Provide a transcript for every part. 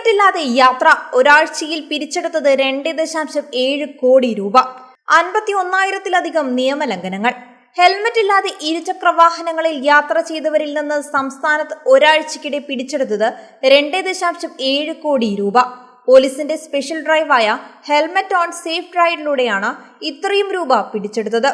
ഹെൽമറ്റില്ലാതെ യാത്ര ഒരാഴ്ചയിൽ പിരിച്ചെടുത്തത് 2.7 കോടി രൂപ. 51,000-ലധികം നിയമലംഘനങ്ങൾ. ഹെൽമറ്റ് ഇല്ലാതെ ഇരുചക്ര വാഹനങ്ങളിൽ യാത്ര ചെയ്തവരിൽ നിന്ന് സംസ്ഥാനത്ത് ഒരാഴ്ചക്കിടെ പിടിച്ചെടുത്തത് 2.7 കോടി രൂപ. പോലീസിന്റെ സ്പെഷ്യൽ ഡ്രൈവായ ഹെൽമറ്റ് ഓൺ സേഫ് റൈഡിലൂടെയാണ് ഇത്രയും രൂപ പിടിച്ചെടുത്തത്.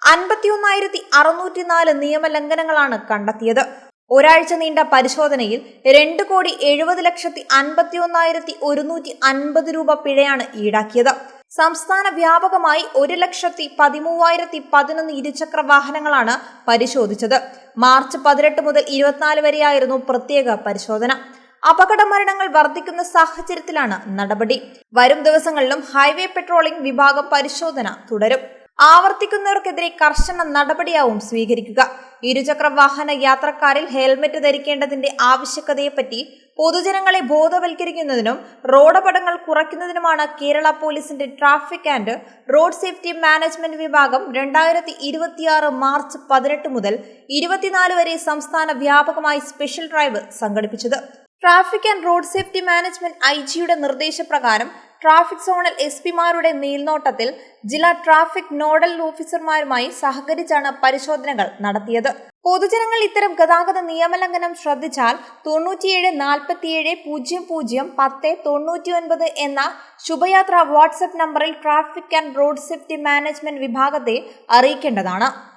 51,604 നിയമലംഘനങ്ങളാണ് കണ്ടെത്തിയത്. ഒരാഴ്ച നീണ്ട പരിശോധനയിൽ 2,70,51,150 രൂപ പിഴയാണ് ഈടാക്കിയത്. സംസ്ഥാന വ്യാപകമായി 1,13,011 ഇരുചക്ര വാഹനങ്ങളാണ് പരിശോധിച്ചത്. മാർച്ച് 18 മുതൽ 24 വരെയായിരുന്നു പ്രത്യേക പരിശോധന. അപകട മരണങ്ങൾ വർദ്ധിക്കുന്ന സാഹചര്യത്തിലാണ് നടപടി. വരും ദിവസങ്ങളിലും ഹൈവേ പെട്രോളിംഗ് വിഭാഗം പരിശോധന തുടരും. ആവർത്തിക്കുന്നവർക്കെതിരെ കർശന നടപടിയാവും സ്വീകരിക്കുക. ഇരുചക്ര വാഹന യാത്രക്കാരിൽ ഹെൽമറ്റ് ധരിക്കേണ്ടതിന്റെ ആവശ്യകതയെപ്പറ്റി പൊതുജനങ്ങളെ ബോധവൽക്കരിക്കുന്നതിനും റോഡപകടങ്ങൾ കുറയ്ക്കുന്നതിനുമാണ് കേരള പോലീസിന്റെ traffic and road safety management വിഭാഗം 2026 മാർച്ച് 18 മുതൽ 24 വരെ സംസ്ഥാന വ്യാപകമായി സ്പെഷ്യൽ ഡ്രൈവ് സംഘടിപ്പിച്ചത്. Traffic and road safety management IG-യുടെ നിർദ്ദേശപ്രകാരം ട്രാഫിക് സോണൽ SP-മാരുടെ മേൽനോട്ടത്തിൽ ജില്ലാ ട്രാഫിക് നോഡൽ ഓഫീസർമാരുമായി സഹകരിച്ചാണ് പരിശോധനകൾ നടത്തിയത്. പൊതുജനങ്ങൾ ഇത്തരം ഗതാഗത നിയമലംഘനം ശ്രദ്ധിച്ചാൽ 97 47 00 10 99 എന്ന ശുഭയാത്ര വാട്സ്ആപ്പ് നമ്പറിൽ traffic and road safety management വിഭാഗത്തെ അറിയിക്കേണ്ടതാണ്.